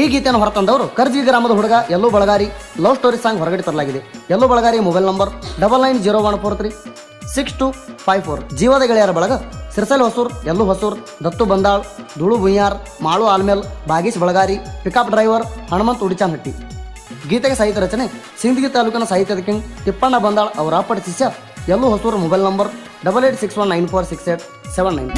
ಈ ಗೀತೆಯನ್ನು ಹೊರತಂದವರು ಕರ್ಜಿ ಗ್ರಾಮದ ಹುಡುಗ ಎಲ್ಲೋ ಬಳಗಾರಿ ಲವ್ ಸ್ಟೋರಿ ಸಾಂಗ್ ಹೊರಗಡೆ ತರಲಾಗಿದೆ. ಎಲ್ಲೋ ಬಳಗಾರಿ ಮೊಬೈಲ್ ನಂಬರ್ 9901436254. ಜೀವದ ಗೆಳೆಯರ ಬಳಗ ಸಿರ್ಸಲ್ ಹೊಸೂರ್, ಎಲ್ಲೂ ಹೊಸೂರ್, ದತ್ತು ಬಂದಾಳ್, ಧೂಳು ಬುಯ್ಯಾರ್, ಮಾಳು ಆಲ್ಮೇಲ್, ಬಾಗೀಶ್ ಬಳಗಾರಿ, ಪಿಕಪ್ ಡ್ರೈವರ್ ಹನುಮಂತ್ ಉಡಿಚಾನಹಟ್ಟಿ. ಗೀತೆಗೆ ಸಾಹಿತ್ಯ ರಚನೆ ಸಿಂದಗಿ ತಾಲೂಕಿನ ಸಾಹಿತ್ಯದ ಕಿಂಗ್ ತಿಪ್ಪಣ್ಣ ಬಂದಾಳ್ ಅವರ ಅಪ್ಪಟ ಶಿಷ್ಯ ಎಲ್ಲೂ ಹೊಸೂರ್. Mobile number 8861946879.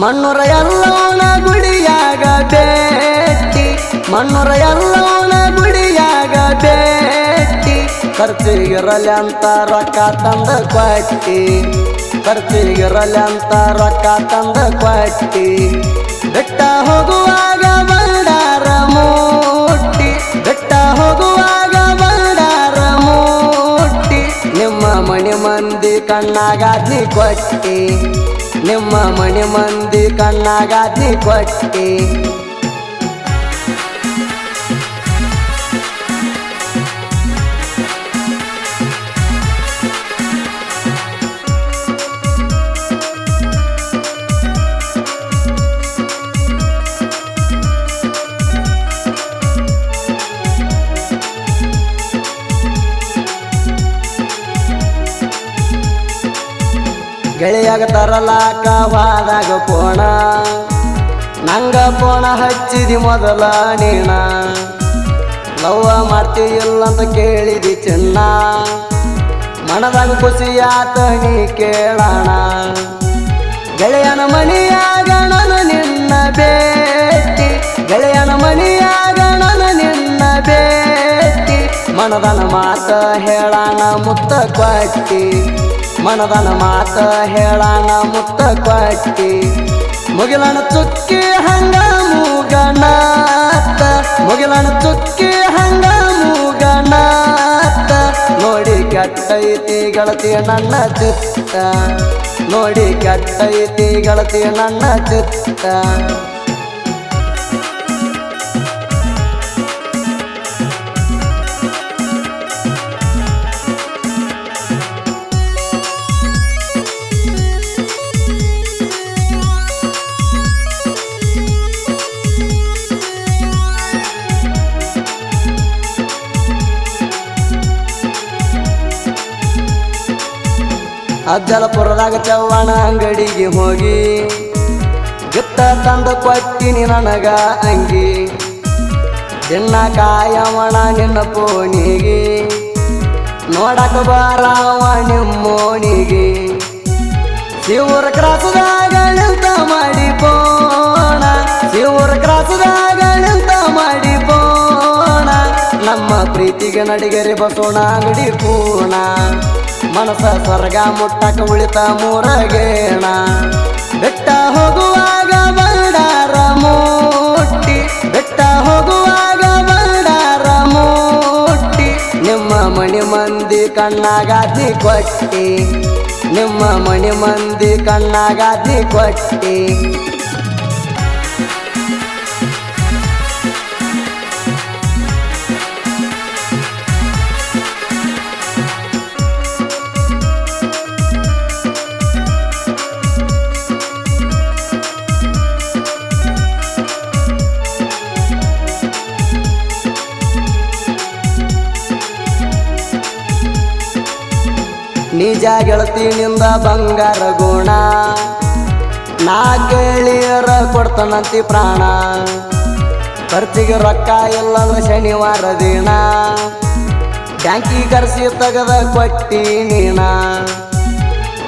ಮಣ್ಣೂರ ಎಲ್ಲವನ ಗುಡಿಯಾಗ ಭೇಟಿ, ಮಣ್ಣೂರ ಎಲ್ಲವನ ಗುಡಿಯಾಗ ಭೇಟಿ, ಖರ್ಚಿಗಿರಲಿ ಅಂತ ರೊಕ್ಕ ತಂದ ಕೊಟ್ಟಿ, ಖರ್ಚಿಗಿರಲಿ ಅಂತ ರೊಕ್ಕ ತಂದ ಕೊಟ್ಟಿ, ಬೆಟ್ಟ ಹೋಗುವಾಗ ಬಂಡಾರ ಮೂಟ್ಟಿ, ಬೆಟ್ಟ ಹೋಗುವಾಗ ಬಂಡಾರ ಮೂಟ್ಟಿ, ನಿಮ್ಮ ಮನೆ ಮಂದಿ ಕಣ್ಣಾಗಾದ್ನಿ ಕೊಟ್ಟಿ, ನಿಮ್ಮ ಮನೆ ಮಂದಿ ಕಣ್ಣಾಗಾದ್ನಿ ಕೊಟ್ಟಿ. ಗೆಳೆಯಾಗ ತರಲಾಕ ವಾದಾಗ ಪೋಣ, ನಂಗ ಪೋಣ ಹಚ್ಚಿದಿ ಮೊದಲ ನೀಣ, ಲವ್ವ ಮಾಡ್ತೀಯಿಲ್ಲ ಅಂತ ಕೇಳಿದಿ ಚಿನ್ನ, ಮನದಾಗ ಖುಷಿಯಾತ ನೀ ಕೇಳೋಣ, ಗೆಳೆಯನ ಮನಿಯಾಗ ನಾನು ನಿನ್ನ ಭೇಟಿ, ಗೆಳೆಯನ ಮನಿಯಾಗ ನಾನು ನಿನ್ನ ಭೇಟಿ, ಮನದನ ಮಾತ ಹೇಳಾಣ ಮುತ್ತ ಕೊಟ್ಟಿ, ಮನದನ ಮಾತ ಹೇಳಾಣ ಮುತ್ತ ಕೊಟ್ಟಿ, ಮುಗಿಲನ ಚುಕ್ಕಿ ಹಂಗ ಮೂಗನಾತ, ಮುಗಿಲನ ಚುಕ್ಕಿ ಹಂಗ ಮೂಗನಾತ, ನೋಡಿ ಕೆಟ್ಟೈತಿ ಗೆಳತಿ ನನ್ನ ಚಿತ್ತ, ನೋಡಿ ಕೆಟ್ಟೈತಿ ಗೆಳತಿ ನನ್ನ ಚಿತ್ತ. ಅಜ್ಜಲಪುರದಾಗ ಚವ್ವಣ ಅಂಗಡಿಗೆ ಹೋಗಿ ಗಿತ್ತ ತಂದು ಕೊಟ್ಟಿನಿ ನನಗ ಅಂಗಿ, ದಿನ ಕಾಯವಣ ನಿನ್ನ ಪೋಣಿಗೆ, ನೋಡಕ ಬಾರವ ನಿಮ್ಮೋಣಿಗೆ, ಶಿವರ ಕ್ರಾಸದಾಗ ನಿಂತ ಮಾಡಿ ಪೋಣ, ಶಿವರ ಕ್ರಾಸದಾಗ ನಿಂತ ಮಾಡಿ ಪೋಣ, ನಮ್ಮ ಪ್ರೀತಿಗೆ ನಡಿಗೆರೆ ಬಸೋಣ ಅಂಗಡಿ ಪೂರ್ಣ, ಮನಸ ಸ್ವರ್ಗ ಮುಟ್ಟಕ ಉಳಿತ ಮೂರಗೇಣ, ಬೆಟ್ಟ ಹೋಗುವಾಗ ಬಂಡಾರ ಮೂಟ್ಟಿ, ಬೆಟ್ಟ ಹೋಗುವಾಗ ಬಂಡಾರ ಮೂಟ್ಟಿ, ನಿಮ್ಮ ಮನೆ ಮಂದಿ ಕಣ್ಣಾಗಾದ್ನಿ ಕೊಟ್ಟಿ, ನಿಮ್ಮ ಮನೆ ಮಂದಿ ಕಣ್ಣಾಗಾದ್ನಿ ಕೊಟ್ಟಿ. ನಿಜ ಗೆಳತಿನಿಂದ ಬಂಗಾರ ಗುಣ, ನಾ ಗೆಳೆಯರ ಕೊಡ್ತಾನಂತಿ ಪ್ರಾಣ, ಖರ್ಚಿಗೆ ರೊಕ್ಕ ಇಲ್ಲಂದ್ರೆ ಶನಿವಾರ ದಿನ, ಬ್ಯಾಂಕಿ ಕರ್ಸಿ ತೆಗೆದ ಕೊಟ್ಟಿ ನೀಣ,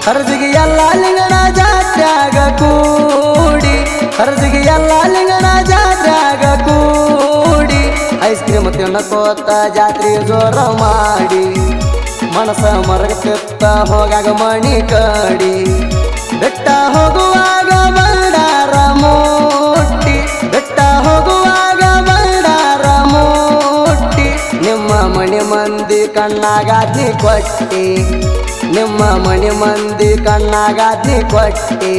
ಖರ್ಚಿಗೆ ಎಲ್ಲ ಲಿಂಗಣ ಜಾತ್ಯಾಗ ಕೂಡಿ, ಖರ್ಚಿಗೆ ಎಲ್ಲ ಲಿಂಗಣ ಜಾತ್ಯಾಗ ಕೂಡಿ, ಐಸ್ ಕ್ರೀಮ್ ತಿನ್ನಕೋತ ಜಾತ್ರೆ ಜೋರ ಮಾಡಿ, ಮನಸ ಮರಗತ್ತ ಹೋಗಾಗ ಮಣಿ ಕಡಿ, ಬೆಟ್ಟ ಹೋಗುವಾಗ ಬಂಡಾರ ಮೂಟ್ಟಿ, ಬೆಟ್ಟ ಹೋಗುವಾಗ ಬಂಡಾರ ಮೂಟ್ಟಿ, ನಿಮ್ಮ ಮನೆ ಮಂದಿ ಕಣ್ಣಾಗಾದ್ನಿ ಕೊಟ್ಟಿ ನಿಮ್ಮ ಮನೆ ಮಂದಿ ಕಣ್ಣಾಗಾದ್ನಿ ಕೊಟ್ಟಿ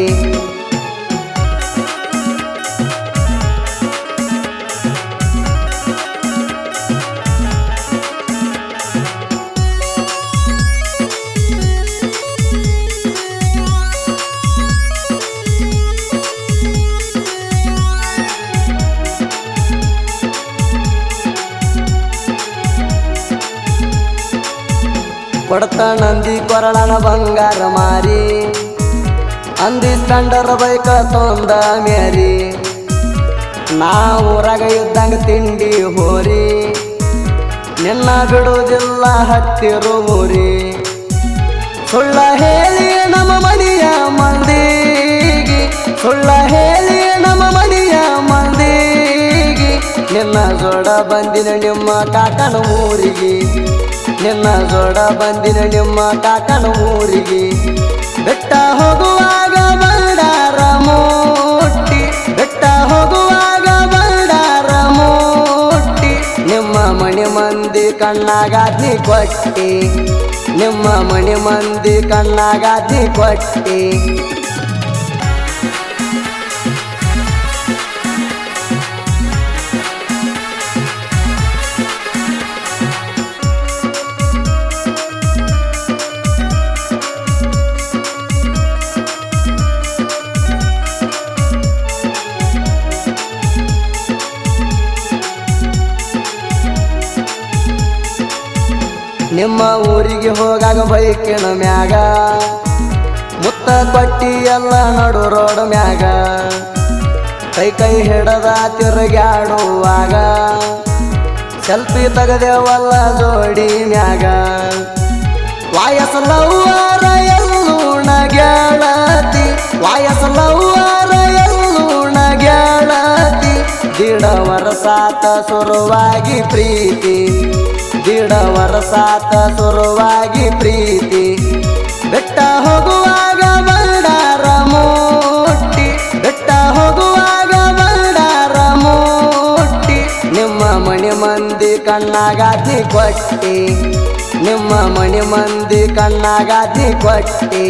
ಕೊಡ್ತಾನಂದಿ ಕೊರಳನ ಬಂಗಾರ ಮಾರಿ ಅಂದಿಸ್ಕಂಡರ ಬೈಕ ತೊಂದ ಮೇರಿ ನಾ ಊರಾಗ ಇದ್ದಂಗ ತಿಂಡಿ ಹೋರಿ ನಿನ್ನ ಬಿಡುವುದಿಲ್ಲ ಹತ್ತಿರು ಊರಿ ಸುಳ್ಳ ಹೇಳಿ ನಮ್ಮ ಮನೆಯ ಮಂದಿಗೆ ಸುಳ್ಳ ಹೇಳಿ ನಮ್ಮ ಮನೆಯ ಮಂದಿಗೆ ನಿನ್ನ ಜೋಡ ಬಂದಿನ ನಿಮ್ಮ ಕಾಕನ ಊರಿಗೆ ನಿನ್ನ ಜೋಡ ಬಂದಿನ ನಿಮ್ಮ ಕಾಕನ ಊರಿಗೆ ಬೆಟ್ಟ ಹೋಗುವಾಗ ಬಂಡಾರ ಮುಟ್ಟಿ ಬೆಟ್ಟ ಹೋಗುವಾಗ ಬಂಡಾರ ಮುಟ್ಟಿ ನಿಮ್ಮ ಮನೆ ಮಂದಿ ಕಣ್ಣಾಗಾದ್ನಿ ಕೊಟ್ಟಿ ನಿಮ್ಮ ಮನೆ ಮಂದಿ ಕಣ್ಣಾಗಾದ್ನಿ ಕೊಟ್ಟಿ ನಿಮ್ಮ ಊರಿಗೆ ಹೋಗಾಗ ಬೈಕಿನ ಮ್ಯಾಗ ಮುತ್ತ ಕೊಟ್ಟಿ ಎಲ್ಲ ನಡು ರೋಡ್ ಮ್ಯಾಗ ಕೈ ಕೈ ಹಿಡದ ತಿರುಗಾಡುವಾಗ ಸೆಲ್ಫಿ ತೆಗದೇವಲ್ಲ ಜೋಡಿ ಮ್ಯಾಗ ವಾಯಸಲವ್ವಾರ ಎಲ್ಲೂಣ ಗೆಳತಿ ವಾಯಸಲವ್ವಾರ ಎಲ್ಲೂಣ ಗೆಳತಿ ದಿಡ ವರ್ಷಾತ ಶುರುವಾಗಿ ಪ್ರೀತಿ ದಿಡ ವರ್ಷಾತ ಶುರುವಾಗಿ ಪ್ರೀತಿ ಬೆಟ್ಟ ಹೋಗುವಾಗ ಬಂಡಾರ ಮುಟ್ಟಿ ಬೆಟ್ಟ ಹೋಗುವಾಗ ಬಂಡಾರ ಮುಟ್ಟಿ ನಿಮ್ಮ ಮನೆ ಮಂದಿ ಕಣ್ಣಾಗಾದ್ನಿ ಕೊಟ್ಟಿ ನಿಮ್ಮ ಮನೆ ಮಂದಿ ಕಣ್ಣಾಗಾದ್ನಿ ಕೊಟ್ಟಿ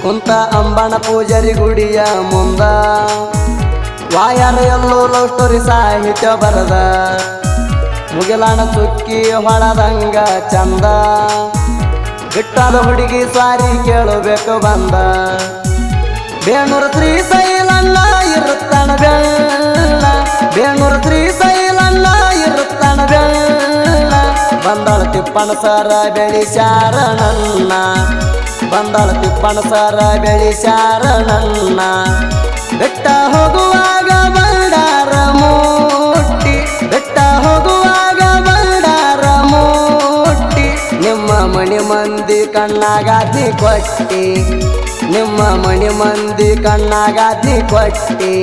ಕುಂತ ಅಂಬಣ ಪೂಜಾರಿ ಗುಡಿಯ ಮುಂದ ವಾಯಾರ ಎಲ್ಲೋ ಲವ್ ಸ್ಟೋರಿ ಸಾಹಿತ್ಯ ಬರದ ಮುಗಿಲಾಣ ಸುಕ್ಕಿ ಹೊಳದಂಗ ಚಂದ ಬಿಟ್ಟಾದ ಹುಡುಗಿ ಸಾರಿ ಕೇಳಬೇಕು ಬಂದ ಬೇಣೂರು ಶ್ರೀಶೈಲಣ್ಣ ಇರುತ್ತಾನ ಬೆಳ್ಳ ಬೇಣೂರು ಶ್ರೀಶೈಲಣ್ಣ ಇರುತ್ತಾನ ಬೆಳ್ಳ ಬಂದಳ ತಿಪ್ಪಣ ಸರ ಬೆಳಿಸ್ಯಾರ ನನ್ನ ಬಂದಳ ತಿಪ್ಪಣ ಸರ ಬೆಳಿಸ್ಯಾರ ನನ್ನ ಬೆಟ್ಟ ಹೋಗುವಾಗ ಬಂಡಾರ ಮುಟ್ಟಿ ಬೆಟ್ಟ ಹೋಗುವಾಗ ಬಂಡಾರ ಮುಟ್ಟಿ ನಿಮ್ಮ ಮನೆ ಮಂದಿ ಕಣ್ಣಾಗಾದ್ನಿ ಕೊಟ್ಟಿ ನಿಮ್ಮ ಮನೆ ಮಂದಿ ಕಣ್ಣಾಗಾದ್ನಿ ಕೊಟ್ಟಿ